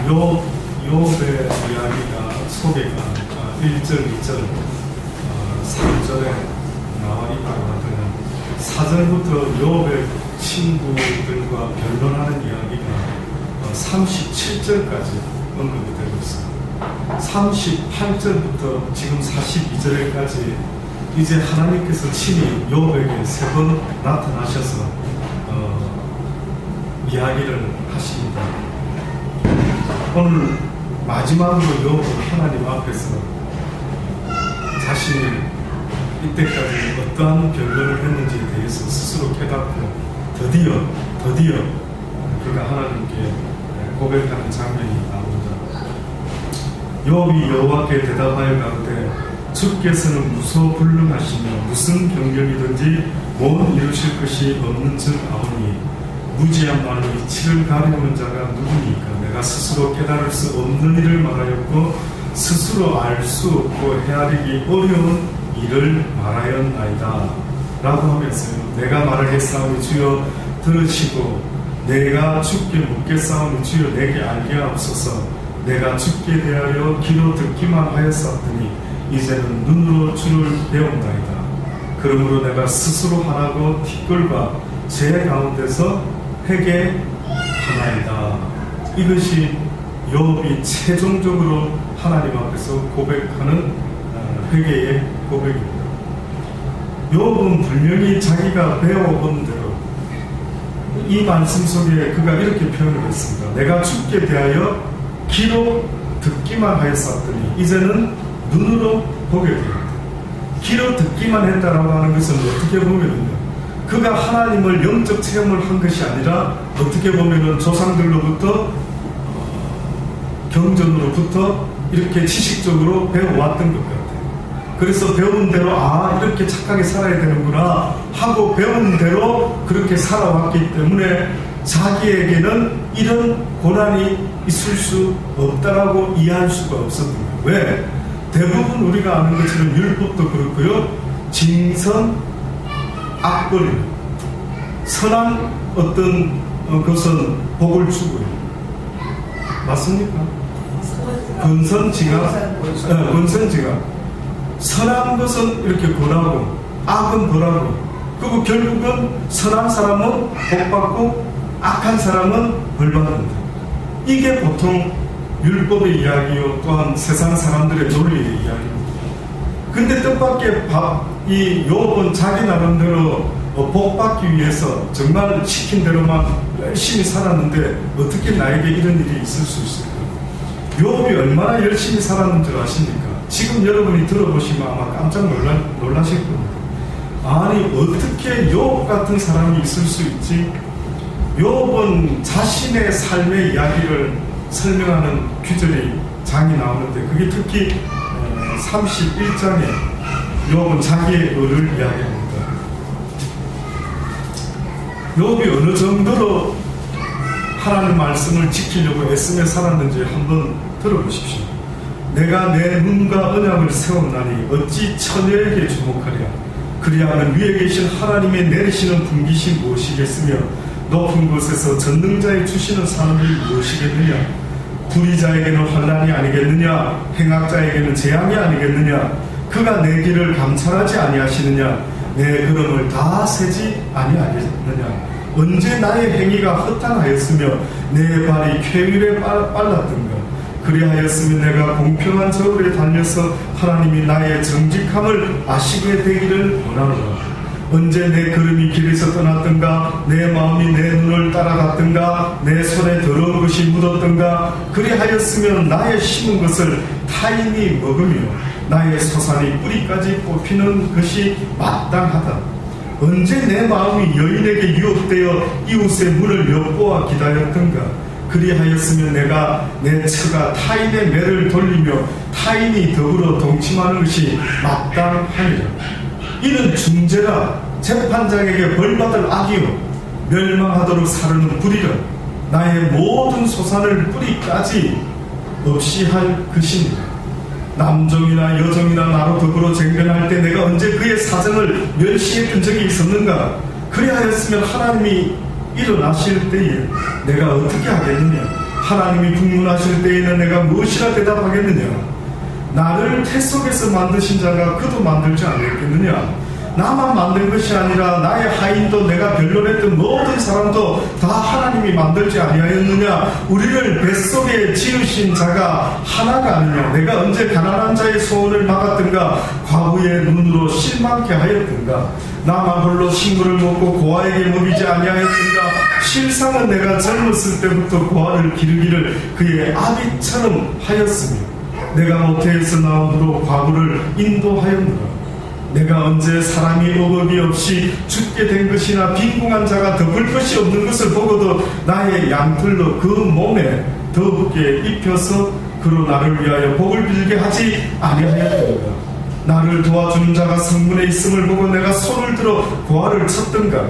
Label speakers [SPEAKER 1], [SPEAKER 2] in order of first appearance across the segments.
[SPEAKER 1] 욥의 이야기가 소개가 1절, 2절, 3절에 나와 있다고 하더니 4절부터 욥의 친구들과 변론하는 이야기가 37절까지 언급이 되고 있습니다. 38절부터 지금 42절까지 이제 하나님께서 친히 욥에게 3번 나타나셔서 이야기를 하십니다. 오늘 마지막으로 욥은 하나님 앞에서 자신이 이때까지 어떠한 변론을 했는지에 대해서 스스로 깨닫고 드디어 그가 하나님께 고백하는 장면이 나옵니다. 욥이 여호와께 대답하여 가로되 주께서는 무소불능하시며 무슨 병력이든지 못 이루실 것이 없는 즉 아오니 무지한 말로 이치를 가리우는 자가 누구니까 내가 스스로 깨달을 수 없는 일을 말하였고 스스로 알 수 없고 헤아리기 어려운 일을 말하였나이다 라고 하면서요, 내가 말을 했사오니 주여 들으시고 내가 주께 묻겠사오니 주여 내게 알게 하옵소서. 내가 주께 대하여 귀로 듣기만 하였사오니 이제는 눈으로 주를 배운다이다. 그러므로 내가 스스로 하나고 티끌과 제 가운데서 회개하나이다. 이것이 욥이 최종적으로 하나님 앞에서 고백하는 회개의 고백입니다. 욥은 분명히 자기가 배워본 대로 이 말씀 속에 그가 이렇게 표현을 했습니다. 내가 주께 대하여 귀로 듣기만 하였었더니 이제는 눈으로 보게 되었다. 귀로 듣기만 했다라고 하는 것은 어떻게 보면은요, 그가 하나님을 영적 체험을 한 것이 아니라 어떻게 보면은 조상들로부터 경전으로부터 이렇게 지식적으로 배워왔던 것 같아요. 그래서 배운 대로 이렇게 착하게 살아야 되는구나 하고 배운 대로 그렇게 살아왔기 때문에 자기에게는 이런 고난이 있을 수 없다라고 이해할 수가 없었던 거예요. 왜? 대부분 우리가 아는 것처럼 율법도 그렇고요, 징선, 악벌, 선한 어떤 것은 복을 주고요. 맞습니까? 권선징악, 권선징악. 선한 것은 이렇게 권하고 악은 벌하고, 그리고 결국은 선한 사람은 복받고 악한 사람은 벌받는다. 이게 보통 율법의 이야기요, 또한 세상 사람들의 논리의 이야기입니다. 근데 뜻밖의 이 욥은 자기 나름대로 복받기 위해서 정말 시킨 대로만 열심히 살았는데 어떻게 나에게 이런 일이 있을 수 있을까? 욥이 얼마나 열심히 살았는 줄 아십니까? 지금 여러분이 들어보시면 아마 깜짝 놀라실 겁니다. 아니, 어떻게 욥 같은 사람이 있을 수 있지? 욥은 자신의 삶의 이야기를 설명하는 규절이 장이 나오는데, 그게 특히 31장에 욥은 자기의 의를 이야기합니다. 욥이 어느 정도로 하나님 말씀을 지키려고 애쓰며 살았는지 한번 들어보십시오. 내가 내 눈과 언약을 세웠나니 어찌 처녀에게 주목하랴. 그리하면 위에 계신 하나님의 내리시는 분깃이 무엇이겠으며 높은 곳에서 전능자의 주시는 사람이 무엇이겠느냐. 불의자에게는 환난이 아니겠느냐. 행악자에게는 재앙이 아니겠느냐. 그가 내 길을 감찰하지 아니하시느냐. 내 걸음을 다 세지 아니하겠느냐. 언제 나의 행위가 허탄하였으며 내 발이 쾌율에 빨랐던가. 그리하였으면 내가 공평한 저울에 달려서 하나님이 나의 정직함을 아시게 되기를 원하노라. 언제 내 걸음이 길에서 떠났던가, 내 마음이 내 눈을 따라갔던가, 내 손에 더러운 것이 묻었던가. 그리하였으면 나의 심은 것을 타인이 먹으며 나의 소산이 뿌리까지 뽑히는 것이 마땅하다. 언제 내 마음이 여인에게 유혹되어 이웃의 문을 엿보아 기다렸던가. 그리하였으면 내가 내 처가 타인의 매를 돌리며 타인이 더불어 동침하는 것이 마땅하니라. 이는 중재라. 재판장에게 벌받을 악이요 멸망하도록 사르는 불이라. 나의 모든 소산을 뿌리까지 없이 할 것이니라. 남종이나 여종이나 나로 더불어 쟁변할 때 내가 언제 그의 사정을 멸시했던 적이 있었는가. 그리하였으면 하나님이 일어나실 때에 내가 어떻게 하겠느냐. 하나님이 국문하실 때에는 내가 무엇이라 대답하겠느냐? 나를 태 속에서 만드신 자가 그도 만들지 않겠느냐? 나만 만든 것이 아니라 나의 하인도 내가 변론했던 모든 사람도 다 하나님이 만들지 아니하였느냐? 우리를 뱃속에 지으신 자가 하나가 아니냐? 내가 언제 가난한 자의 소원을 막았던가? 과부의 눈으로 실망케 하였던가? 나만 홀로 식물을 먹고 고아에게 먹이지 아니하였던가? 실상은 내가 젊었을 때부터 고아를 기르기를 그의 아비처럼 하였으며 내가 모태에서 나온 후로 과부를 인도하였노라. 내가 언제 사람이 어법이 없이 죽게 된 것이나 빈궁한 자가 덮을 것이 없는 것을 보고도 나의 양털로 그 몸에 더럽게 입혀서 그로 나를 위하여 복을 빌게 하지 아니하였던가? 나를 도와주는 자가 성문에 있음을 보고 내가 손을 들어 고아를 쳤던가?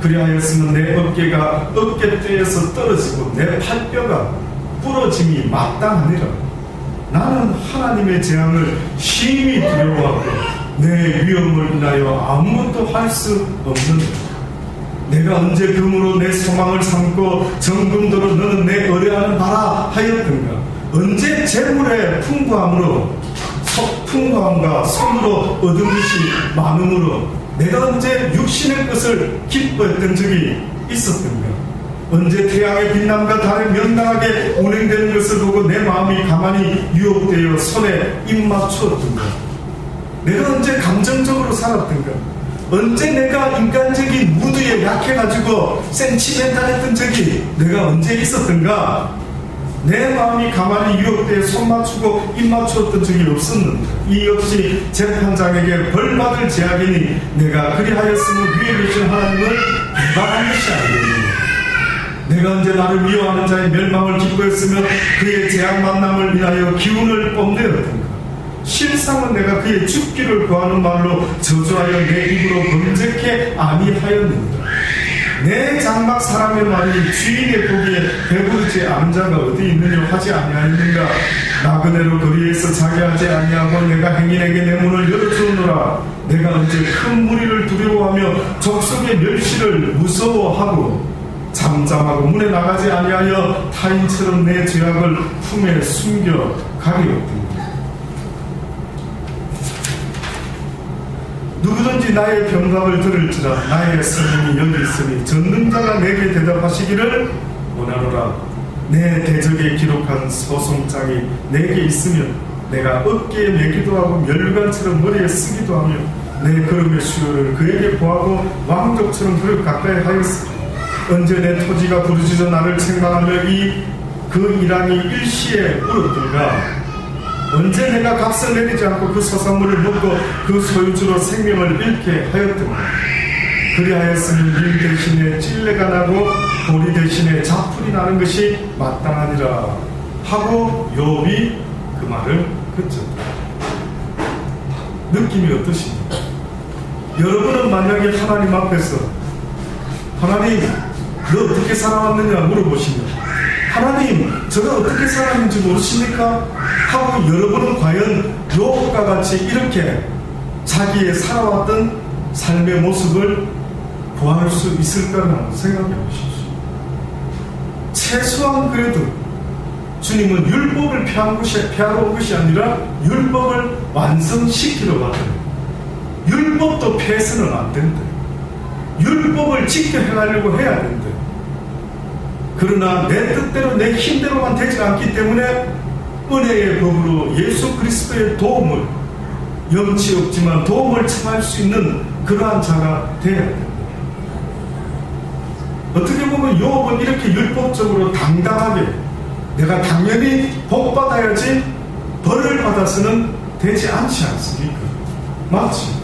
[SPEAKER 1] 그리하였으면 내 어깨가 어깨뼈에서 떨어지고 내 팔뼈가 부러짐이 마땅하니라. 나는 하나님의 재앙을 심히 두려워하고 내 위험을 인하여 아무것도 할 수 없는 내가 언제 금으로 내 소망을 삼고 정금도로 너는 내 의뢰하는 바라 하였던가? 언제 재물의 풍부함과 손으로 얻은 것이 많음으로 내가 언제 육신의 것을 기뻐했던 적이 있었던가? 언제 태양의 빛남과 달의 명랑하게 운행되는 것을 보고 내 마음이 가만히 유혹되어 손에 입 맞추었던가? 내가 언제 감정적으로 살았던가? 언제 내가 인간적인 무드에 약해가지고 센치멘탈했던 적이 내가 언제 있었던가? 내 마음이 가만히 유혹되어 손 맞추고 입 맞추었던 적이 없었는데 이 역시 재판장에게 벌받을 제약이니 내가 그리하였으면 위에 계신 하나님을 비방한 것이 아니겠느냐? 내가 언제 나를 미워하는 자의 멸망을 기뻐했으며 그의 재앙 만남을 인하여 기운을 뽐내었던가? 실상은 내가 그의 죽기를 구하는 말로 저주하여 내 입으로 범죄케 아니하였느니라. 내 장막 사람의 말이 주인의 보기에 배부르지 않은 자가 어디 있느냐 하지 아니하였는가? 나그네로 거리에서 자게 하지 아니하고 내가 행인에게 내 문을 열어주노라. 내가 언제 큰 무리를 두려워하며 족속의 멸시를 무서워하고 잠잠하고 문에 나가지 아니하여 타인처럼 내 죄악을 품에 숨겨 가리었더니 누구든지 나의 병감을 들을지라. 나의 성령이 여기 있으니 전능자가 내게 대답하시기를 원하노라. 내 대적에 기록한 소송장이 내게 있으면 내가 어깨에 매기도 하고 멸관처럼 머리에 쓰기도 하며 내 걸음의 수요를 그에게 보하고 왕족처럼 그를 가까이 하였으니 언제 내 토지가 부르짖어 나를 책망하며 그 이랑이 일시에 울었던가? 언제 내가 값을 내리지 않고 그 소산물을 먹고 그 소유주로 생명을 잃게 하였던가? 그리하였으면 일 대신에 찔레가 나고 도리 대신에 자풀이 나는 것이 마땅하니라 하고 욥이 그 말을 그쳤다. 느낌이 어떠십니까? 여러분은 만약에 하나님 앞에서 하나님 너 어떻게 살아왔느냐 물어보시면 하나님 저가 어떻게 살았는지 모르십니까? 하고 여러분은 과연 욥과 같이 이렇게 자기의 살아왔던 삶의 모습을 구할 수 있을까라는 생각해 보십시오. 최소한 그래도 주님은 율법을 폐하러 온 것이 아니라 율법을 완성시키러 왔다. 율법도 폐해서는 안 된다. 율법을 지켜 행하려고 해야 된다. 그러나 내 뜻대로 내 힘대로만 되지 않기 때문에 은혜의 법으로 예수 그리스도의 도움을 염치 없지만 도움을 청할 수 있는 그러한 자가 되어야 된다. 어떻게 보면 욥은 이렇게 율법적으로 당당하게 내가 당연히 복받아야지 벌을 받아서는 되지 않지 않습니까? 맞지?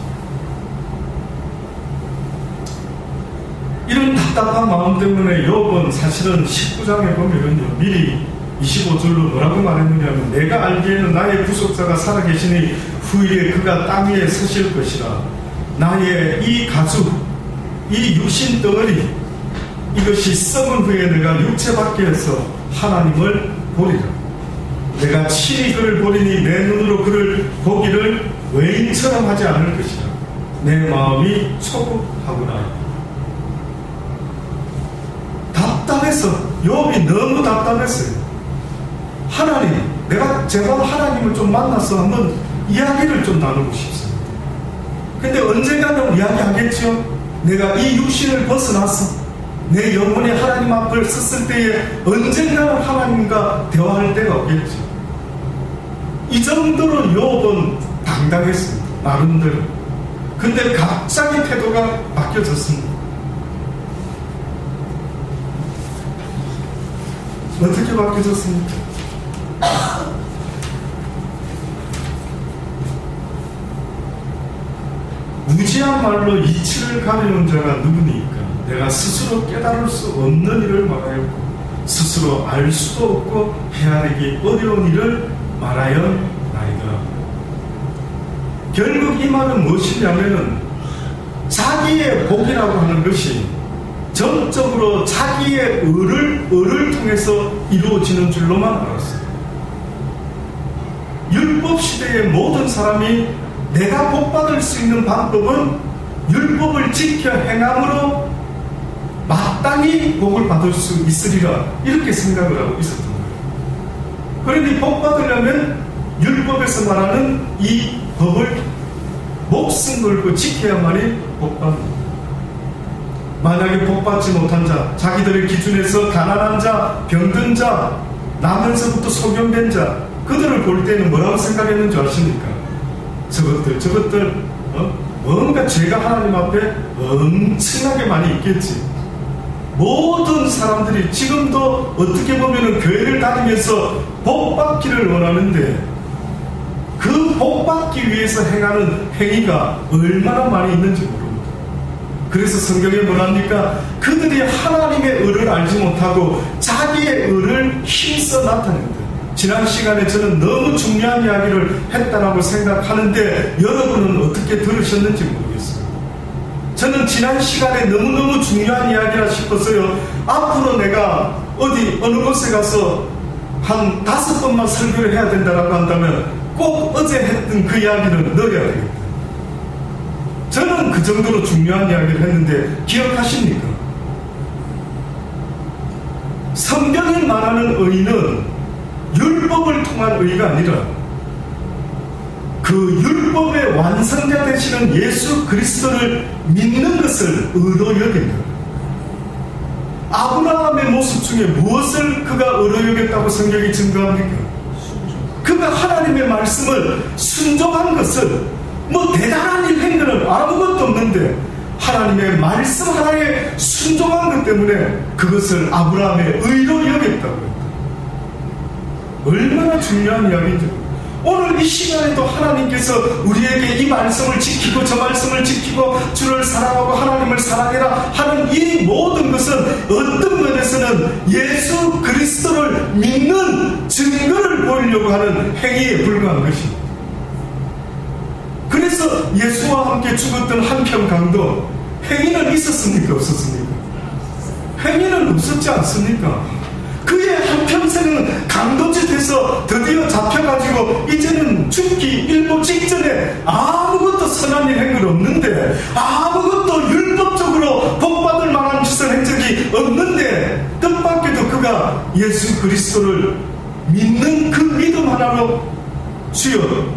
[SPEAKER 1] 이런 답답한 마음 때문에 욥은 사실은 19장에 보면요 미리 25절로 뭐라고 말했느냐면 내가 알기에는 나의 구속자가 살아계시니 후일에 그가 땅 위에 서실 것이라. 나의 이 가죽 이 육신 덩어리 이것이 썩은 후에 내가 육체 밖에서 하나님을 보리라. 내가 친히 그를 보리니 내 눈으로 그를 보기를 외인처럼 하지 않을 것이라. 내 마음이 초급하구나. 답답했어. 욥이 너무 답답했어요. 하나님, 내가 제발 하나님을 좀 만나서 한번 이야기를 좀 나누고 싶습니다. 근데 언젠가는 이야기하겠죠. 내가 이 육신을 벗어나서 내 영혼이 하나님 앞을 섰을 때에 언젠가는 하나님과 대화할 때가 오겠죠. 이 정도로 욥은 당당했습니다. 나름대로. 근데 갑자기 태도가 바뀌어졌습니다. 어떻게 바뀌어졌습니까? 무지한 말로 이치를 가리는 자가 누구니까? 내가 스스로 깨달을 수 없는 일을 말하였고 스스로 알 수도 없고 헤아리기 어려운 일을 말하였나이다. 결국 이 말은 무엇이냐면은 자기의 복이라고 하는 것이 전적으로 자기의 의를 통해서 이루어지는 줄로만 알았어요. 율법 시대의 모든 사람이 내가 복받을 수 있는 방법은 율법을 지켜 행함으로 마땅히 복을 받을 수 있으리라, 이렇게 생각을 하고 있었던 거예요. 그러니 복받으려면 율법에서 말하는 이 법을 목숨 걸고 지켜야만이 복받는 거예요. 만약에 복받지 못한 자, 자기들의 기준에서 가난한 자, 병든 자, 나면서부터 소경된 자, 그들을 볼 때는 뭐라고 생각했는지 아십니까? 저것들 뭔가 죄가 하나님 앞에 엄청나게 많이 있겠지. 모든 사람들이 지금도 어떻게 보면 교회를 다니면서 복받기를 원하는데 그 복받기 위해서 행하는 행위가 얼마나 많이 있는지 모릅니다. 그래서 성경에 뭐랍니까? 그들이 하나님의 의를 알지 못하고 자기의 의를 힘써 나타낸다. 지난 시간에 저는 너무 중요한 이야기를 했다라고 생각하는데 여러분은 어떻게 들으셨는지 모르겠어요. 저는 지난 시간에 너무너무 중요한 이야기라 싶어서요, 앞으로 내가 어느 곳에 가서 한 5번만 설교를 해야 된다라고 한다면 꼭 어제 했던 그 이야기를 넣어야 되겠다. 저는 그 정도로 중요한 이야기를 했는데 기억하십니까? 성경이 말하는 의는 율법을 통한 의가 아니라 그 율법의 완성자 되시는 예수 그리스도를 믿는 것을 의로 여긴다. 아브라함의 모습 중에 무엇을 그가 의로 여겼다고 성경이 증거합니까? 그가 하나님의 말씀을 순종한 것을, 뭐 대단한 일 한 것은 아무것도 없는데 하나님의 말씀 하나에 순종한 것 때문에 그것을 아브라함의 의로 여겼다고 했다. 얼마나 중요한 이야기인지. 오늘 이 시간에도 하나님께서 우리에게 이 말씀을 지키고 저 말씀을 지키고 주를 사랑하고 하나님을 사랑해라 하는 이 모든 것은 어떤 면에서는 예수 그리스도를 믿는 증거를 보이려고 하는 행위에 불과한 것입니다. 그래서 예수와 함께 죽었던 한평 강도 행위는 있었습니까? 없었습니까? 행위는 없었지 않습니까? 그의 한평생은 강도짓해서 드디어 잡혀가지고 이제는 죽기 일보 직전에 아무것도 선한 일 한 건 없는데, 아무것도 율법적으로 복받을 만한 짓을 한 적이 없는데, 뜻밖에도 그가 예수 그리스도를 믿는 그 믿음 하나로 주여,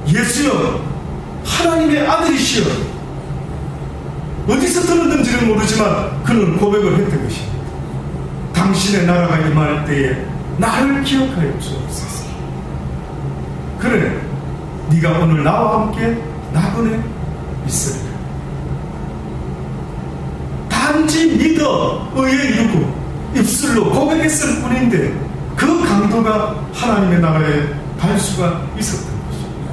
[SPEAKER 1] 예수여, 하나님의 아들이시여, 어디서 들었는지는 모르지만 그는 고백을 했던 것입니다. 당신의 나라가 임할 때에 나를 기억하여 주옵소서. 그래, 네가 오늘 나와 함께 나그네 있으리라. 단지 믿어 의에 이르고 입술로 고백했을 뿐인데 그 강도가 하나님의 나라에 갈 수가 있었던 것입니다.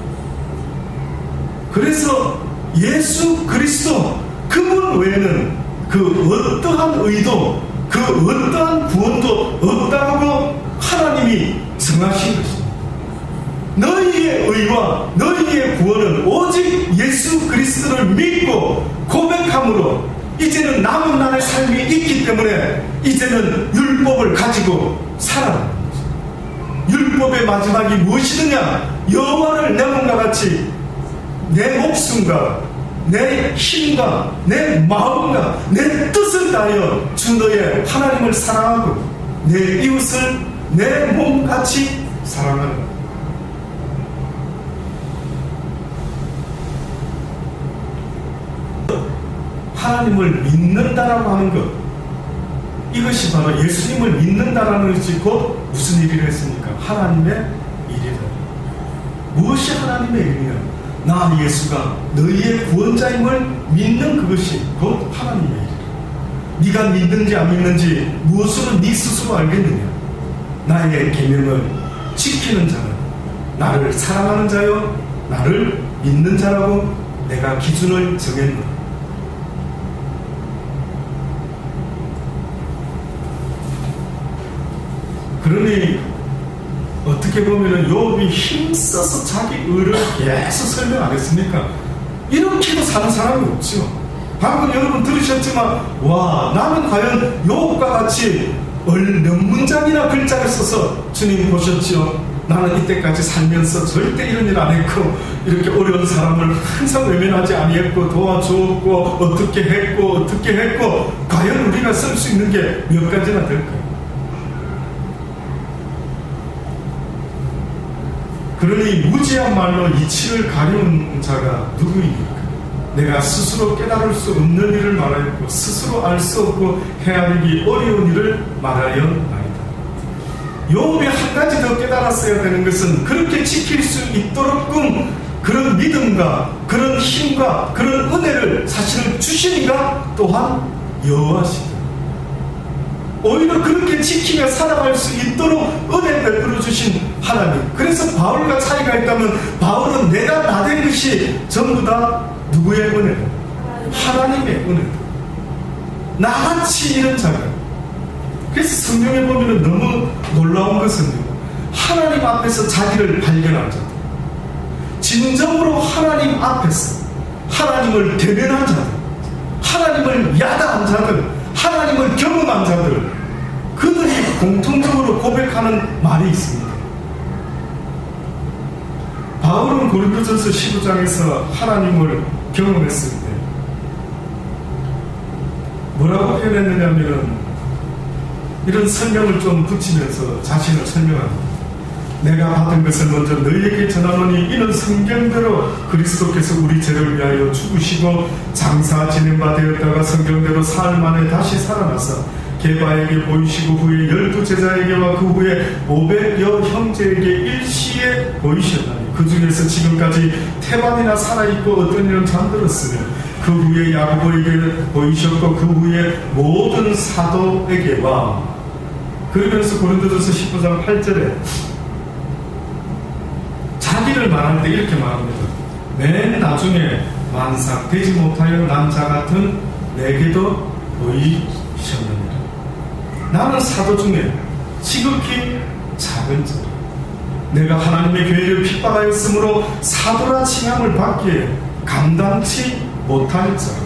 [SPEAKER 1] 그래서 예수 그리스도 그분 외에는 그 어떠한 의도, 그 어떠한 구원도 없다고 하나님이 정하신 것입니다. 너희의 의와 너희의 구원은 오직 예수 그리스도를 믿고 고백함으로 이제는 남은 날의 삶이 있기 때문에 이제는 율법을 가지고 살아가는 것입니다. 율법의 마지막이 무엇이느냐? 여호와를 내 몸과 같이 내 목숨과 내 힘과 내 마음과 내 뜻을 다하여 주 너의 하나님을 사랑하고 내 이웃을 내 몸같이 사랑하는 것. 하나님을 믿는다라고 하는 것, 이것이 바로 예수님을 믿는다라는 것이 곧 무슨 일이라 했습니까? 하나님의 일이다. 무엇이 하나님의 일이냐? 나 예수가 너희의 구원자임을 믿는 그것이 곧 하나님의 일이다. 네가 믿는지 안 믿는지 무엇으로 네 스스로 알겠느냐? 나의 계명을 지키는 자는 나를 사랑하는 자요 나를 믿는 자라고 내가 기준을 정했노라. 그러니 어떻게 보면은 욥이 힘써서 자기 의를 계속 설명 안 했습니까? 이렇게도 사는 사람이 없죠. 방금 여러분 들으셨지만 와, 나는 과연 욥과 같이 몇 문장이나 글자를 써서 주님 보셨지요? 나는 이때까지 살면서 절대 이런 일 안 했고 이렇게 어려운 사람을 항상 외면하지 아니했고 도와주었고 어떻게 했고 과연 우리가 쓸 수 있는 게 몇 가지나 될까요? 그러니 무지한 말로 이치를 가려운 자가 누구입니까? 내가 스스로 깨달을 수 없는 일을 말하였고 스스로 알 수 없고 헤아리기 어려운 일을 말하였나이다. 욥이 한 가지 더 깨달았어야 되는 것은 그렇게 지킬 수 있도록끔 그런 믿음과 그런 힘과 그런 은혜를 사실은 주시니가 또한 여호와시다. 오히려 그렇게 지키며 살아갈 수 있도록 은혜 베풀어 주신 하나님. 그래서 바울과 차이가 있다면 바울은 내가 나된 것이 전부 다 누구의 은혜다? 하나님의 은혜다. 나같이 이런 자가. 그래서 성경에 보면 너무 놀라운 것은요, 하나님 앞에서 자기를 발견한 자들, 진정으로 하나님 앞에서 하나님을 대면한 자들, 하나님을 야단한 자들, 하나님을 경험한 자들, 그들이 공통적으로 고백하는 말이 있습니다. 바울은 고린도전서 15장에서 하나님을 경험했을 때 뭐라고 표현했느냐면 이런 설명을 좀 붙이면서 자신을 설명합니다. 내가 받은 것을 먼저 너희에게 전하노니 이는 성경대로 그리스도께서 우리 죄를 위하여 죽으시고 장사 지낸 바 되었다가 성경대로 사흘 만에 다시 살아나서 게바에게 보이시고 후에 12 제자에게와 그 후에 500여 형제에게 일시에 보이셨나니 그 중에서 지금까지 태반이나 살아있고 어떤 이는 잠들었으며 그 후에 야고보에게 보이셨고 그 후에 모든 사도에게와. 그러면서 고린도전서 19장 8절에 자기를 말할 때 이렇게 말합니다. 맨 나중에 만삭되지 못하여 남자 같은 내게도 보이셨느니라. 나는 사도 중에 지극히 작은 자, 내가 하나님의 교회를 핍박하였으므로 사도라 칭함을 받기에 감당치 못할 자다.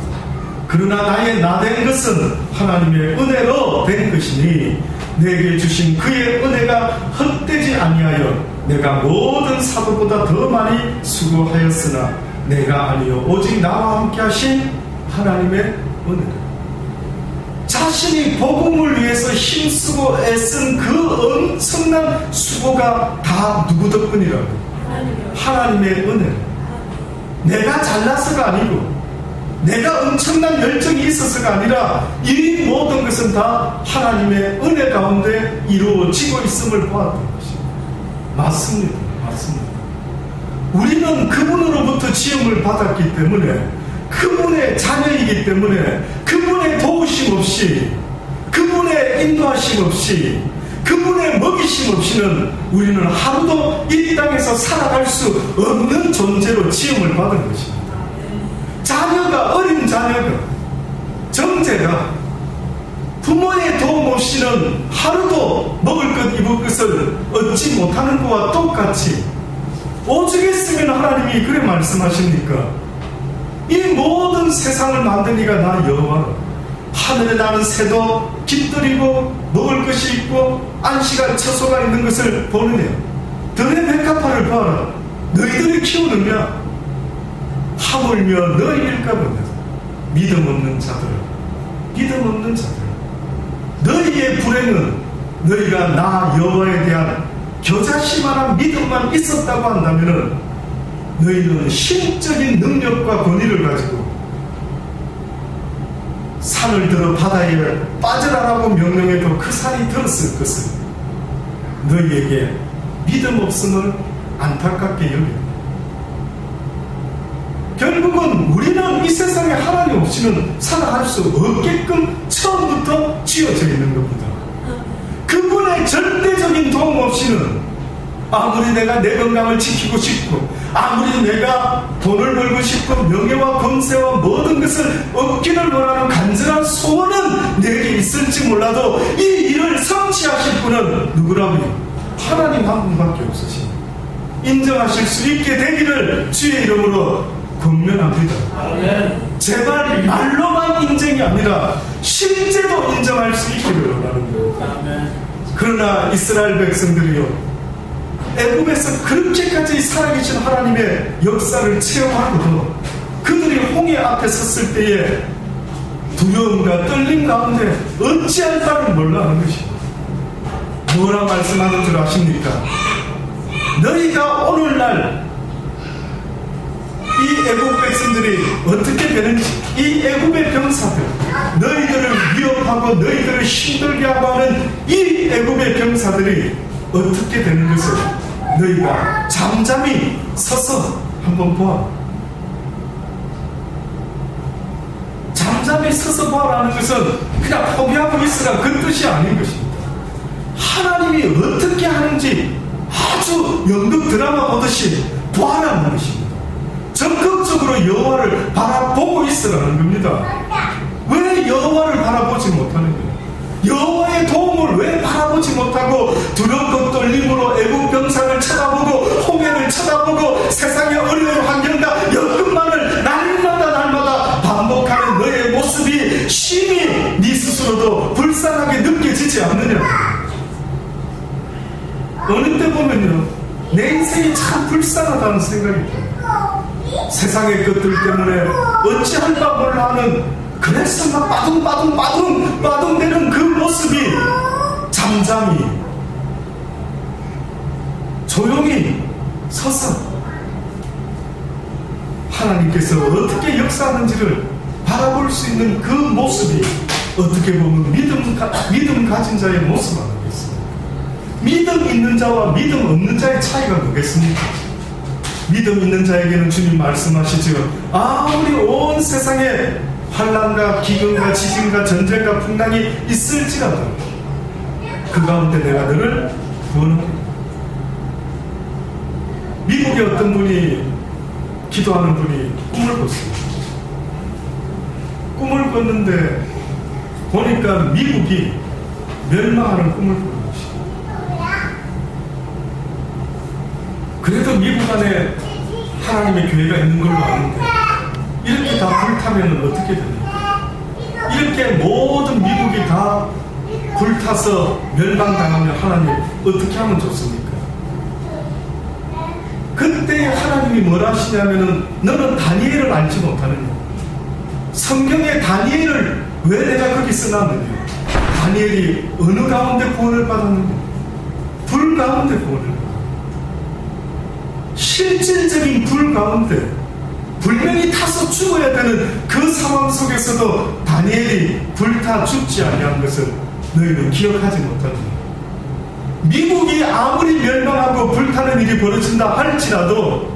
[SPEAKER 1] 그러나 나의 나된 것은 하나님의 은혜로 된 것이니 내게 주신 그의 은혜가 헛되지 아니하여 내가 모든 사도보다 더 많이 수고하였으나 내가 아니요 오직 나와 함께 하신 하나님의 은혜다. 자신이 복음을 위해서 힘쓰고 애쓴 그 엄청난 수고가 다 누구 덕분이라고? 하나님의 은혜. 내가 잘나서가 아니고 내가 엄청난 열정이 있어서가 아니라 이 모든 것은 다 하나님의 은혜 가운데 이루어지고 있음을 보았던 것입니다. 맞습니다. 맞습니다. 우리는 그분으로부터 지음을 받았기 때문에 그분의 자녀이기 때문에 그분의 도우심 없이 그분의 인도하심 없이 그분의 먹이심 없이는 우리는 하루도 이 땅에서 살아갈 수 없는 존재로 지음을 받은 것입니다. 자녀가, 어린 자녀가, 정제가 부모의 도움 없이는 하루도 먹을 것 입을 것을 얻지 못하는 것과 똑같이 오죽했으면 하나님이 그래 말씀하십니까? 이 모든 세상을 만든 이가 나 여호와라. 하늘에 나는 새도 깃들이고 먹을 것이 있고 안식할 처소가 있는 것을 보느냐. 들의 백합화를 봐라. 너희들이 키우느냐. 하물며 너희일까 보냐. 믿음 없는 자들아, 믿음 없는 자들아, 너희의 불행은 너희가 나 여호와에 대한 겨자씨만한 믿음만 있었다고 한다면 너희는 신적인 능력과 권위를 가지고 산을 들어 바다에 빠져라라고 명령해도 그 산이 들었을 것을 너희에게 믿음 없음을 안타깝게 여깁니다. 결국은 우리는 이 세상에 하나님 없이는 살아갈 수 없게끔 처음부터 지어져 있는 겁니다. 그분의 절대적인 도움 없이는 아무리 내가 내 건강을 지키고 싶고 아무리 내가 돈을 벌고 싶고 명예와 권세와 모든 것을 얻기를 원하는 간절한 소원은 내게 있을지 몰라도 이 일을 성취하실 분은 누구라고요? 하나님 한 분밖에 없으십니다. 인정하실 수 있게 되기를 주의 이름으로 권면합니다. 제발 말로만 인정이 아니라 실제로 인정할 수 있기를 원하는 겁니다. 그러나 이스라엘 백성들이요, 애굽에서 그렇게까지 살아계신 하나님의 역사를 체험하고도 그들이 홍해 앞에 섰을 때에 두려움과 떨림 가운데 어찌할 바를 몰라 하는 것입니다. 뭐라 말씀하는 줄 아십니까? 너희가 오늘날 이 애굽 백성들이 어떻게 되는지, 이 애굽의 병사들, 너희들을 위협하고 너희들을 힘들게 하고 하는 이 애굽의 병사들이 어떻게 되는 것을 너희가 잠잠히 서서 한번 보아. 잠잠히 서서 보아라는 것은 그냥 포기하고 있으라 그 뜻이 아닌 것입니다. 하나님이 어떻게 하는지 아주 연극 드라마 보듯이 보아라는 것입니다. 적극적으로 여호와를 바라보고 있으라는 겁니다. 왜 여호와를 바라보지 못하는 거예요? 여호와의 도움을 왜 바라보지 못하고 두렵고 떨림으로 애국 병상을 쳐다보고 홍해를 쳐다보고 세상의 어려운 환경과 역근만을 날마다 반복하는 너의 모습이 심히 네 스스로도 불쌍하게 느껴지지 않느냐? 어느 때 보면요, 내 인생이 참 불쌍하다는 생각이 듭니다. 세상의 것들 때문에 어찌할 바 몰라 하는, 그래서 막 빠둥되는 그 모습이 잠잠히 조용히 서서 하나님께서 어떻게 역사하는지를 바라볼 수 있는 그 모습이 어떻게 보면 믿음 가진 자의 모습 아니겠습니까? 믿음 있는 자와 믿음 없는 자의 차이가 뭐겠습니까? 믿음 있는 자에게는 주님 말씀하시죠. 아무리 온 세상에 환난과 기근과 지진과 전쟁과 풍랑이 있을지라도 그 가운데 내가 너를 구원하리라. 미국에 어떤 분이, 기도하는 분이 꿈을 꿨습니다. 꿈을 꿨는데 보니까 미국이 멸망하는 꿈을 꾼 것이다. 그래도 미국 안에 하나님의 교회가 있는 걸로 아는데 이렇게 다 불타면 어떻게 됩니까? 이렇게 모든 미국이 다 불타서 멸망당하면 하나님 어떻게 하면 좋습니까? 그때 하나님이 뭐라 하시냐면은 너는 다니엘을 알지 못하느냐? 성경에 다니엘을 왜 내가 거기 써놨느냐? 다니엘이 어느 가운데 구원을 받았느냐? 불 가운데 구원을 받았느냐? 실질적인 불 가운데 불명이 타서 죽어야 되는 그 상황 속에서도 다니엘이 불타 죽지 아니한 것을 너희는 기억하지 못한다. 미국이 아무리 멸망하고 불타는 일이 벌어진다 할지라도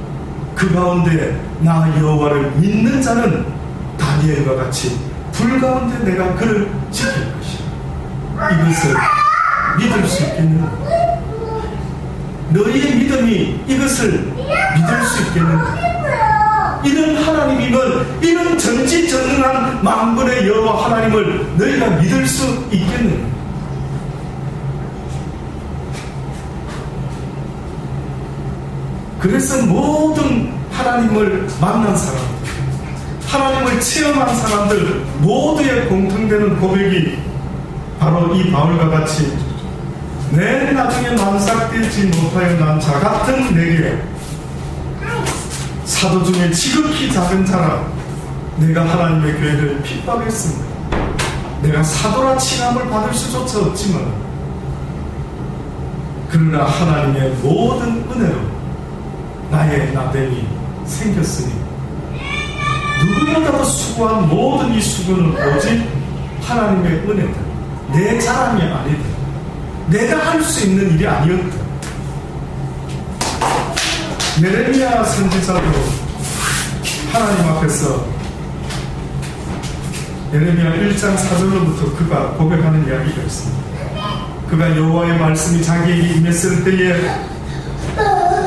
[SPEAKER 1] 그 가운데 나 여호와를 믿는 자는 다니엘과 같이 불 가운데 내가 그를 지킬 것이야. 이것을 믿을 수 있겠는가? 너희의 믿음이 이것을 믿을 수 있겠는가? 이런 하나님임을, 이런 전지전능한 만군의 여호와 하나님을 너희가 믿을 수 있겠는가? 그래서 모든 하나님을 만난 사람들, 하나님을 체험한 사람들 모두의 공통되는 고백이 바로 이 바울과 같이 내 나중에 만삭되지 못하여 난 자 같은 내게 사도 중에 지극히 작은 자라 내가 하나님의 교회를 핍박했습니다. 내가 사도라 칭함을 받을 수조차 없지만 그러나 하나님의 모든 은혜로 나의 나됨이 생겼으니 누구보다도 수고한 모든 이 수고는 오직 하나님의 은혜다. 내 자랑이 아니다. 내가 할 수 있는 일이 아니었다. 예레미야 선지자도 하나님 앞에서 예레미야 1장 4절로부터 그가 고백하는 이야기가 있습니다. 그가 여호와의 말씀이 자기에게 임했을 때에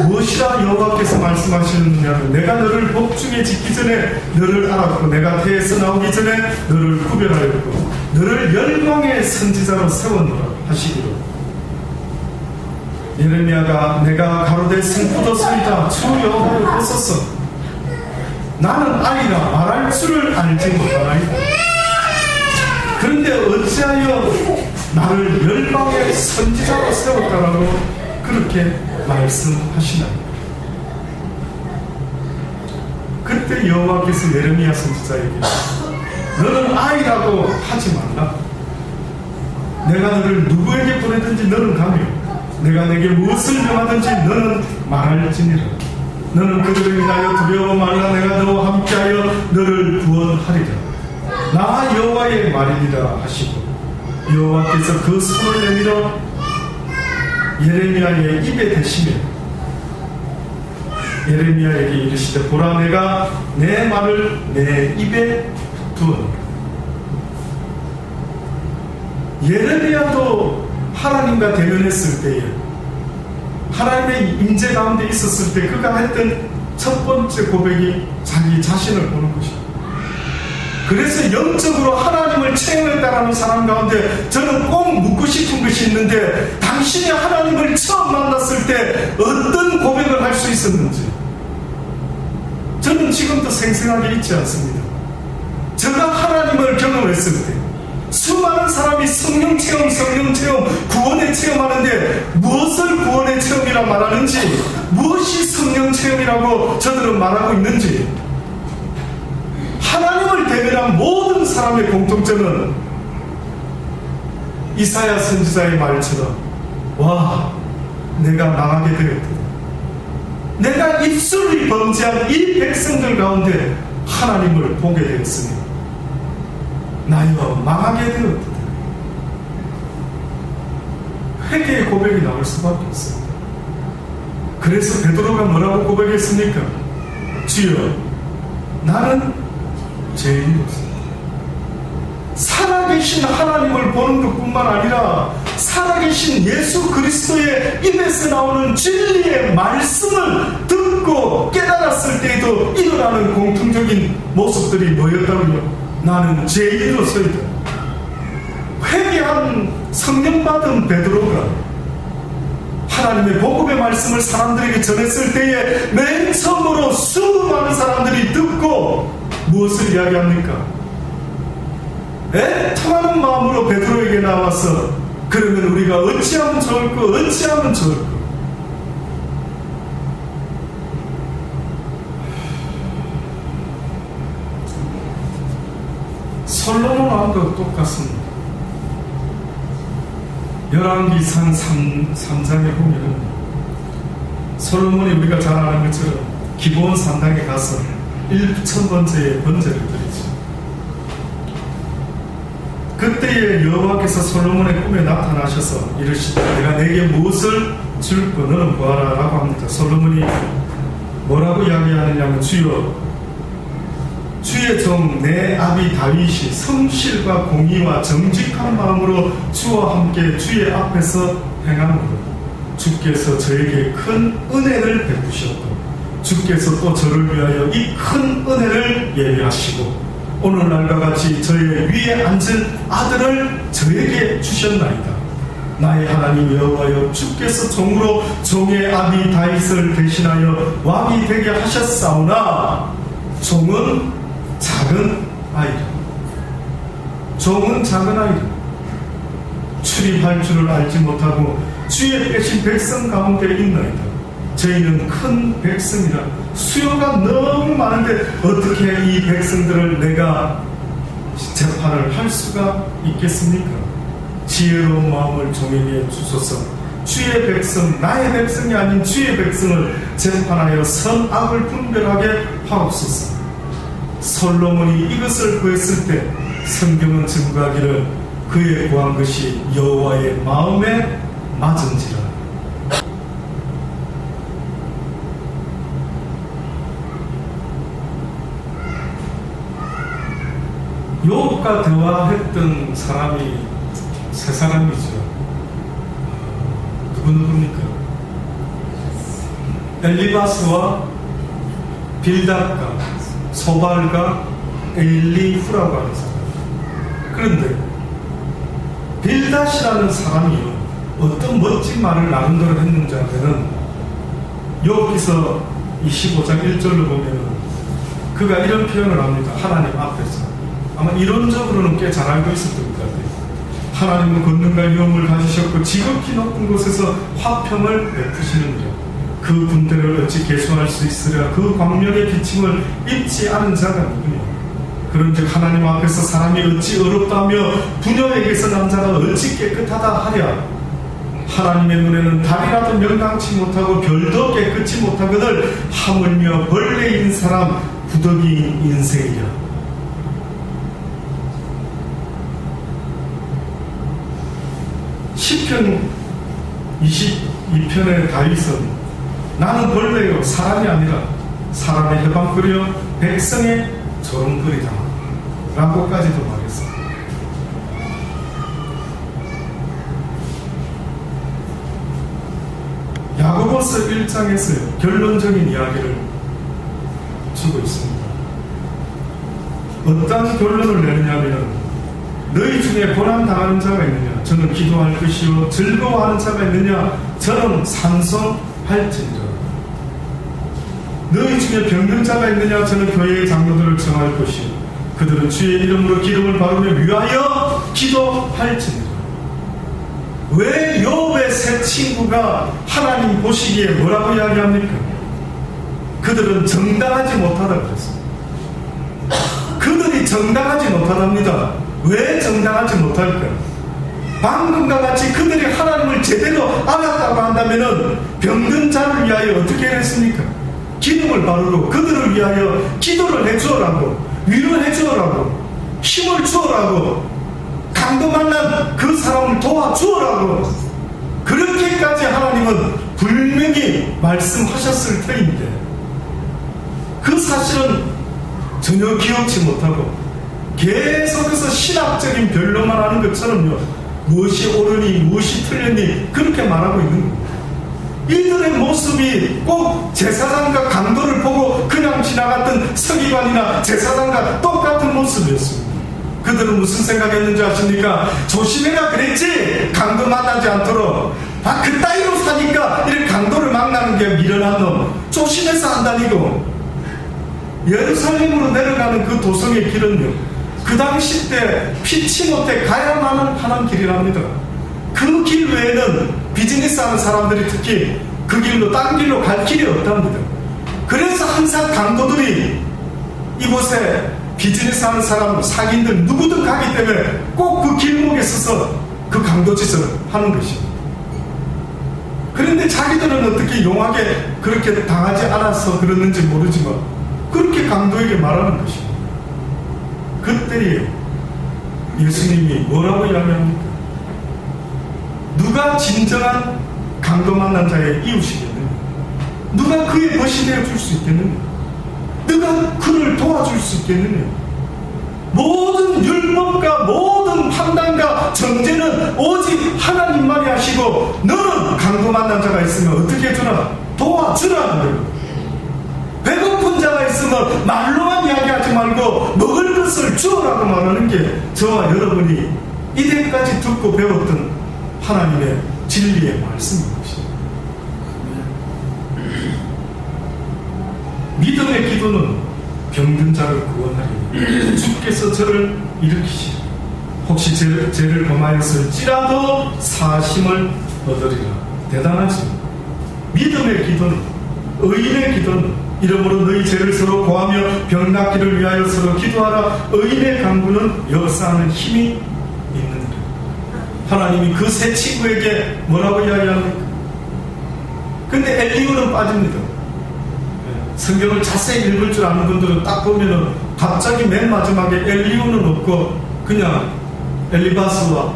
[SPEAKER 1] 무엇이라 여호와께서 말씀하시느냐면 내가 너를 복중에 짓기 전에 너를 알았고 내가 태에서 나오기 전에 너를 구별하였고 너를 열방의 선지자로 세웠노라 하시기로 예레미야가 내가 가로되 생포도소이다 주 여호와여 보소서 나는 아이라 말할 줄을 알지 못하나이다. 그런데 어찌하여 나를 열방의 선지자로 세웠다라고 그렇게 말씀하시나요? 그때 여호와께서 예레미야 선지자에게 너는 아이라고 하지 말라. 내가 너를 누구에게 보내든지 너는 가며 내가 내게 무엇을 명하든지 너는 말할지니라. 너는 그들을 인하여 두려워 말라. 내가 너와 함께하여 너를 구원하리라. 나 여호와의 말이니라 하시고 여호와께서 그 손을 내밀어 예레미야의 입에 대시며 예레미야에게 이르시되 보라 내가 내 말을 내 입에 두었노라. 예레미야도 하나님과 대면했을 때에 하나님의 임재 가운데 있었을 때 그가 했던 첫 번째 고백이 자기 자신을 보는 것입니다. 그래서 영적으로 하나님을 체험했다라는 사람 가운데 저는 꼭 묻고 싶은 것이 있는데 당신이 하나님을 처음 만났을 때 어떤 고백을 할 수 있었는지 저는 지금도 생생하게 잊지 않습니다. 제가 하나님을 경험했을 때 수많은 사람이 성령 체험, 구원의 체험하는데 무엇을 구원의 체험이라 말하는지 무엇이 성령 체험이라고 저들은 말하고 있는지 하나님을 대면한 모든 사람의 공통점은 이사야 선지자의 말처럼 와 내가 망하게 되었다. 내가 입술이 범죄한 이 백성들 가운데 하나님을 보게 되었으니 나여 망하게 되었다. 회개의 고백이 나올 수밖에 없습니다. 그래서 베드로가 뭐라고 고백했습니까? 주여 나는 죄인이었습니다. 살아계신 하나님을 보는 것뿐만 아니라 살아계신 예수 그리스도의 입에서 나오는 진리의 말씀을 듣고 깨달았을 때에도 일어나는 공통적인 모습들이 뭐였다고요? 나는 죄인으로서이다. 회개한 성령 받은 베드로가 하나님의 복음의 말씀을 사람들에게 전했을 때에 맨 처음으로 수많은 사람들이 듣고 무엇을 이야기합니까? 애통하는 마음으로 베드로에게 나와서 그러면 우리가 어찌하면 좋을까? 어찌하면 좋을까? 솔로몬 왕과 똑같습니다. 열왕기상 3장에 보면 솔로몬이 우리가 잘 아는 것처럼 기브온 산당에 가서 1000번째의 번제를 드리죠. 그때에 여호와께서 솔로몬의 꿈에 나타나셔서 이르시되 내가 내게 무엇을 줄까 너는 구하라 라고 합니다. 솔로몬이 뭐라고 이야기하느냐면 주여 주의 종 내 아비 다윗이 성실과 공의와 정직한 마음으로 주와 함께 주의 앞에서 행함으로 주께서 저에게 큰 은혜를 베푸셨고 주께서 또 저를 위하여 이 큰 은혜를 예비하시고 오늘날과 같이 저의 위에 앉은 아들을 저에게 주셨나이다. 나의 하나님 여호와여 주께서 종으로 종의 아비 다윗을 대신하여 왕이 되게 하셨사오나 종은 작은 아이다. 종은 작은 아이다. 출입할 줄을 알지 못하고 주의 빼신 백성 가운데 있나이다. 저희는 큰 백성이라 수요가 너무 많은데 어떻게 이 백성들을 내가 재판을 할 수가 있겠습니까? 지혜로운 마음을 종에게 주소서. 주의 백성, 나의 백성이 아닌 주의 백성을 재판하여 선악을 분별하게 하옵소서. 솔로몬이 이것을 구했을 때 성경은 증거하기를 그의 구한 것이 여호와의 마음에 맞은지라. 욥과 대화했던 사람이 세 사람이죠. 누굽니까? 엘리바스와 빌닷과 소발과 엘리후라고 하는 사람. 그런데 빌닷이라는 사람이요, 어떤 멋진 말을 나름대로 했는지 하면은 욥기서 25장 1절로 보면은 그가 이런 표현을 합니다. 하나님 앞에서. 아마 이론적으로는 꽤 잘 알고 있었던 것 같아요. 하나님은 권능과 위엄을 가지셨고 지극히 높은 곳에서 화평을 베푸시느니라. 그 군대를 어찌 계수할 수 있으랴. 그 광명의 기침을 입지 않은 자가 누구냐. 그런즉 하나님 앞에서 사람이 어찌 어렵다며 부녀에게서 난 자가 어찌 깨끗하다 하랴. 하나님의 눈에는 달이라도 명랑치 못하고 별도 깨끗이 못하거늘 하물며 벌레인 사람 구더기인 인생이랴. 시편 22편의 다윗은 나는 벌레요 사람이 아니라 사람의 해방거리요 백성의 조롱거리다 라고까지도 말했습니다. 야고보서 1장에서 결론적인 이야기를 주고 있습니다. 어떤 결론을 내느냐면 너희 중에 고난당하는 자가 있느냐? 저는 기도할 것이요. 즐거워하는 자가 있느냐? 저는 찬송할지니라. 너희 중에 병든 자가 있느냐? 저는 교회의 장로들을 정할 것이요. 그들은 주의 이름으로 기름을 바르며 위하여 기도할지니라. 왜 욥의 세 친구가 하나님 보시기에 뭐라고 이야기합니까? 그들은 정당하지 못하다 그랬습니다. 그들이 정당하지 못하답니다. 왜 정당하지 못할까? 방금과 같이 그들이 하나님을 제대로 알았다고 한다면 병든 자를 위하여 어떻게 했습니까? 기름을 바르고 그들을 위하여 기도를 해주어라고, 위로해 주어라고, 힘을 주어라고, 강도 만난 그 사람을 도와주어라고, 그렇게까지 하나님은 분명히 말씀하셨을 터인데 그 사실은 전혀 기억지 못하고 계속해서 신학적인 변론만 하는 것처럼요, 무엇이 옳으니 무엇이 틀렸니 그렇게 말하고 있는 겁니다. 이들의 모습이 꼭 제사장과 강도를 보고 그냥 지나갔던 서기관이나 제사장과 똑같은 모습이었습니다. 그들은 무슨 생각했는지 아십니까? 조심해라 그랬지, 강도 만나지 않도록. 그 따위로 사니까 이렇게 강도를 만나는 게 미련한 놈, 조심해서 안 다니고. 예루살렘으로 내려가는 그 도성의 길은요, 그 당시 때 피치 못해 가야만 하는 길이랍니다. 그 길 외에는 비즈니스 하는 사람들이 특히 그 길로 딴 길로 갈 길이 없답니다. 그래서 항상 강도들이 이곳에 비즈니스 하는 사람, 상인들 누구든 가기 때문에 꼭 그 길목에 서서 그 강도짓을 하는 것입니다. 그런데 자기들은 어떻게 용하게 그렇게 당하지 않아서 그러는지 모르지만 그렇게 강도에게 말하는 것입니다. 그때에 예수님이 뭐라고 이야기합니까? 누가 진정한 강도 만난 자의 이웃이겠느냐? 누가 그의 벗이 되어 줄 수 있겠느냐? 누가 그를 도와줄 수 있겠느냐? 모든 율법과 모든 판단과 정죄는 오직 하나님만이 하시고 너는 강도 만난 자가 있으면 어떻게 해주나? 도와주라는 거예요. 배고픈 자가 있으면 말로만 이야기하지 말고 먹을 것을 주어라고 말하는 게 저와 여러분이 이때까지 듣고 배웠던 하나님의 진리의 말씀인 것입니다. 믿음의 기도는 병든 자를 구원하리니 주께서 저를 일으키시리. 혹시 죄를 범하였을지라도 사심을 얻으리라. 대단하지. 믿음의 기도는, 의인의 기도는 이러므로 너희 죄를 서로 고하며 병 낫기를 위하여 서로 기도하라. 의인의 간구는 역사하는 힘이 있느니라. 하나님이 그 세 친구에게 뭐라고 이야기합니까? 근데 엘리후는 빠집니다. 성경을 자세히 읽을 줄 아는 분들은 딱 보면은 갑자기 맨 마지막에 엘리후는 없고 그냥 엘리바스와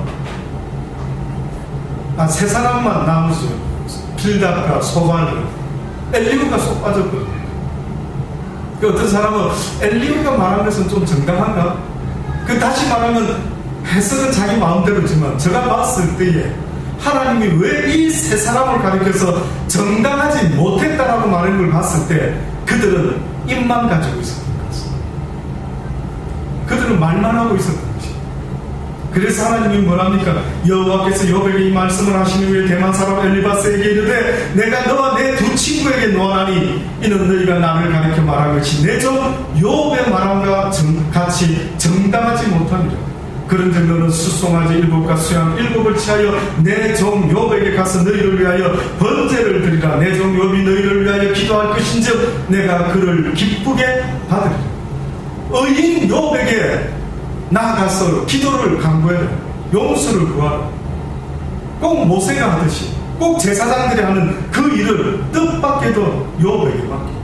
[SPEAKER 1] 세 사람만 나오죠. 빌닷과 소발. 엘리후가 쏙 빠졌거든요. 그 어떤 사람은 엘리후가 말한 것은 좀 정당한가? 그 다시 말하면 해석은 자기 마음대로지만 제가 봤을 때에 하나님이 왜 이 세 사람을 가리켜서 정당하지 못했다라고 말한 걸 봤을 때 그들은 입만 가지고 있었던 것입니다. 그들은 말만 하고 있었던 것입니다. 그래서 하나님이 뭐랍니까? 여호와께서 욥에게 이 말씀을 하신 후에 대만 사람 엘리바스에게 이르되 내가 너와 내 두 친구에게 노하나니 이는 너희가 나를 가리켜 말한 것이 내 종 욥의 말함과 같이 정당하지 못함이라. 그런즉 너는 수송아지 7과 수양 7을 취하여 내 종 욥에게 가서 너희를 위하여 번제를 드리라. 내 종 욥이 너희를 위하여 기도할 것인즉 내가 그를 기쁘게 받으리라. 의인 욥에게 나아가서 기도를 간구해라. 용서를 구하라. 꼭 모세가 하듯이 꼭 제사장들이 하는 그 일을 뜻밖에도 욥에게 맡겨.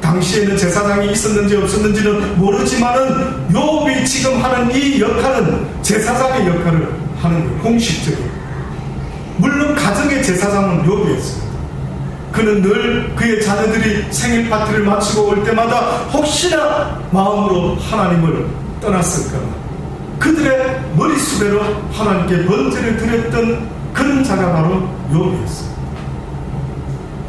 [SPEAKER 1] 당시에는 제사장이 있었는지 없었는지는 모르지만은 욥이 지금 하는 이 역할은 제사장의 역할을 하는 거예요. 공식적인. 물론 가정의 제사장은 욥이었습니다. 그는 늘 그의 자녀들이 생일 파티를 마치고 올 때마다 혹시나 마음으로 하나님을 떠났을까 그들의 머릿수대로 하나님께 번제를 드렸던 그런 자가 바로 욥이었어요.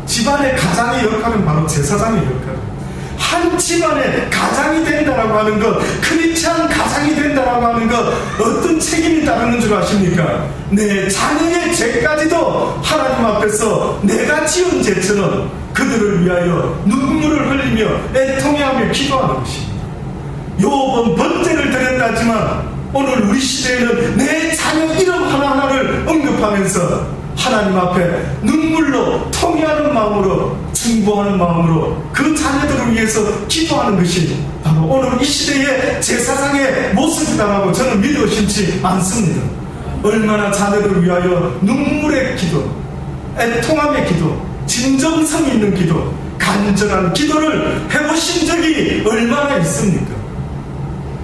[SPEAKER 1] 집안의 가장의 역할은 바로 제사장의 역할이에요. 한 집안의 가장이 된다라고 하는 것, 크리스찬 가장이 된다라고 하는 것, 어떤 책임이 따르는 줄 아십니까? 내 자녀의 죄까지도 하나님 앞에서 내가 지은 죄처럼 그들을 위하여 눈물을 흘리며 애통해하며 기도하는 것입니다. 욥은 번제를 드렸다지만 오늘 우리 시대에는 내 자녀 이름 하나하나를 언급하면서 하나님 앞에 눈물로 통회하는 마음으로 중보하는 마음으로 그 자녀들을 위해서 기도하는 것이 바로 오늘 이 시대의 제사장의 모습이다라고 저는 믿어 심지 않습니다. 얼마나 자녀들을 위하여 눈물의 기도, 애통함의 기도, 진정성 있는 기도, 간절한 기도를 해보신 적이 얼마나 있습니까?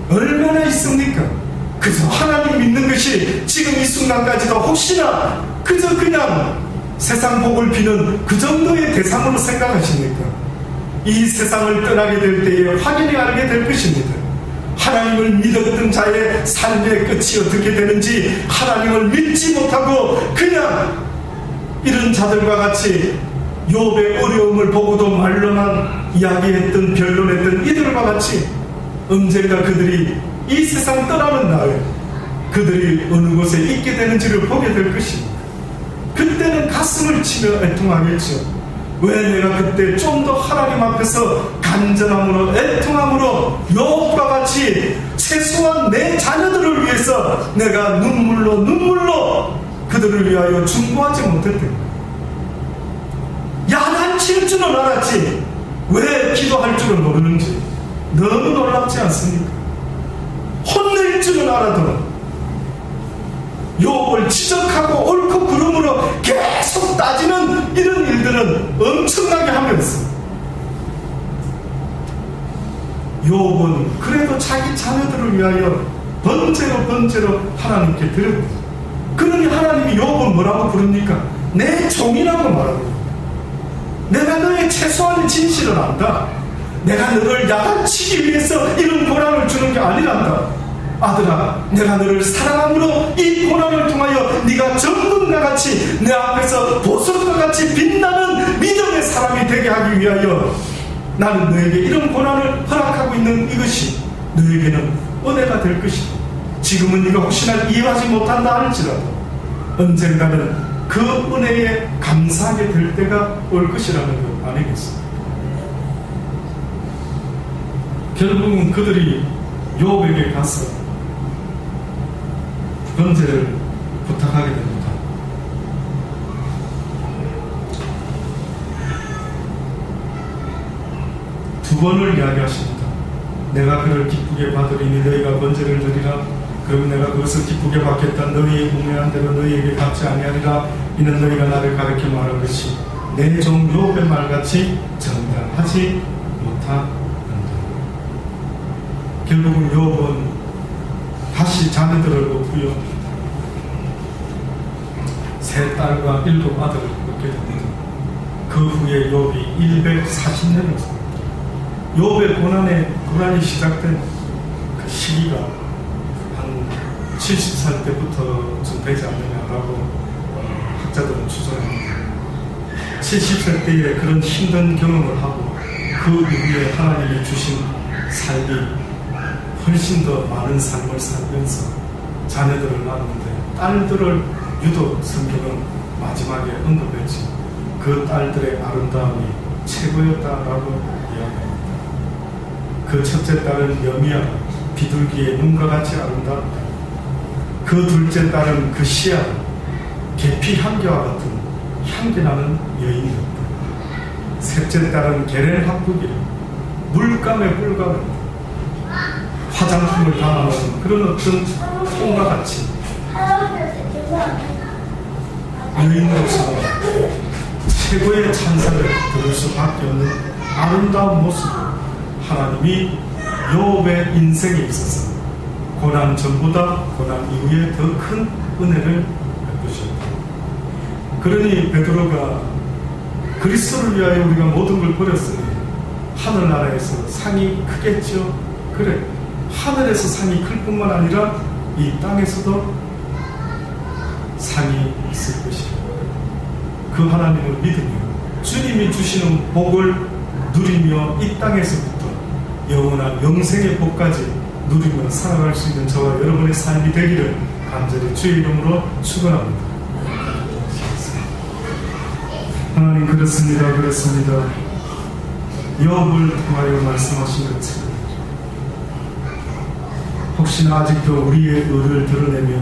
[SPEAKER 1] 얼마나 있습니까? 그저 하나님 믿는 것이 지금 이 순간까지도 혹시나 그저 그냥 세상 복을 비는 그 정도의 대상으로 생각하십니까? 이 세상을 떠나게 될 때에 확연히 알게 될 것입니다. 하나님을 믿었던 자의 삶의 끝이 어떻게 되는지 하나님을 믿지 못하고 그냥 이런 자들과 같이 욥의 어려움을 보고도 말로만 이야기했던 변론했던 이들과 같이 언젠가 그들이 이 세상 떠나는 날 그들이 어느 곳에 있게 되는지를 보게 될 것입니다. 그때는 가슴을 치며 애통하겠죠. 왜 내가 그때 좀 더 하나님 앞에서 간절함으로 애통함으로 욥과 같이 최소한 내 자녀들을 위해서 내가 눈물로 그들을 위하여 중보하지 못했대. 야단칠 줄은 알았지 왜 기도할 줄은 모르는지 너무 놀랍지 않습니까? 혼낼 줄은 알아도 욥을 지적하고 옳고 그름으로 계속 따지는 이런 일들은 엄청나게 하면서 욥은 그래도 자기 자녀들을 위하여 번제로 하나님께 드렸고 그러니 하나님이 욥은 뭐라고 부릅니까? 내 종이라고 말합니다. 내가 너의 최소한의 진실을 안다. 내가 너를 야단치기 위해서 이런 고난을 주는 게 아니란다. 아들아, 내가 너를 사랑함으로 이 고난을 통하여 네가 정금과 같이 내 앞에서 보석과 같이 빛나는 믿음의 사람이 되게 하기 위하여 나는 너에게 이런 고난을 허락하고 있는 이것이 너에게는 은혜가 될 것이다. 지금은 네가 혹시나 이해하지 못한다 할지라도 언젠가는 그 은혜에 감사하게 될 때가 올 것이라는 것 아니겠습니까? 결국은 그들이 욥에게 가서 번제를 부탁하게 됩니다. 두 번을 이야기하십니다. 내가 그를 기쁘게 받으리니 너희가 번제를 드리라. 그러면 내가 그것을 기쁘게 받겠다. 너희의 공회한 대로 너희에게 갚지 아니하리라. 이는 너희가 나를 가르쳐 말한 것이 내 종 욥의 말같이 정당하지 못하는다. 결국은 욥은 다시 자녀들을 얻고요, 세 딸과 7 아들을 얻게 됩니다. 그 후에 욥이 140년을 삽니다. 욥의 고난이 시작된 그 시기가 한 70살 때부터 좀 되지 않느냐라고 학자들은 추정합니다. 70살 때에 그런 힘든 경험을 하고 그 이후에 하나님이 주신 삶이 훨씬 더 많은 삶을 살면서 자녀들을 낳았는데, 딸들을 유독 성경은 마지막에 언급했지, 그 딸들의 아름다움이 최고였다라고 이야기합니다. 그 첫째 딸은 여미야, 비둘기의 눈과 같이 아름답다. 그 둘째 딸은 그 시야, 계피 향기와 같은 향기나는 여인이었다. 셋째 딸은 게렌 합국이라 물감에 뿔감에 화장품을 담아놓은 그런 어떤 똥과 같이 여인으로서 최고의 찬사를 들을 수밖에 없는 아름다운 모습으로 하나님이 욥의 인생에 있어서 고난 전보다 고난 이후에 더 큰 은혜를 베푸셨다. 그러니 베드로가 그리스도를 위하여 우리가 모든 걸 버렸으니 하늘나라에서 상이 크겠죠. 그래, 하늘에서 상이 클 뿐만 아니라 이 땅에서도 상이 있을 것이다. 그 하나님을 믿으며 주님이 주시는 복을 누리며 이 땅에서부터 영원한 영생의 복까지 누리며 살아갈 수 있는 저와 여러분의 삶이 되기를 간절히 주의 이름으로 축원합니다. 하나님, 그렇습니다. 욥을 통하여 말씀하신 것처럼 혹시나 아직도 우리의 의를 드러내며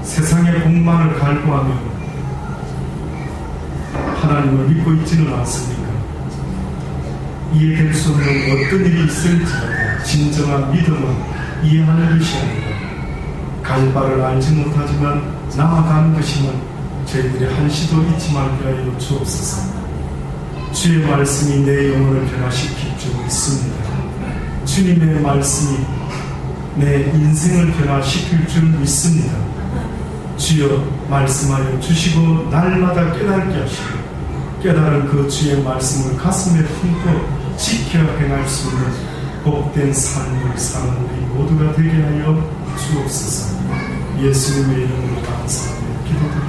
[SPEAKER 1] 세상의 복만을 갈구하며 하나님을 믿고 있지는 않습니까? 이해될 수 없는 어떤 일이 있을지라도 진정한 믿음은 이해하는 것이 아니라 갈 바를 알지 못하지만 나아가는 것임을 저희들이 한시도 잊지 말게 하여 주옵소서. 주의 말씀이 내 영혼을 변화시킬 줄 믿습니다. 주님의 말씀이 내 인생을 변화시킬 줄 믿습니다. 주여, 말씀하여 주시고 날마다 깨닫게 하시고 깨달은 그 주의 말씀을 가슴에 품고 지켜 행할 수 있는 복된 삶을 사는 우리 모두가 되게 하여 주옵소서. 예수님의 이름으로 감사하며 기도드립니다.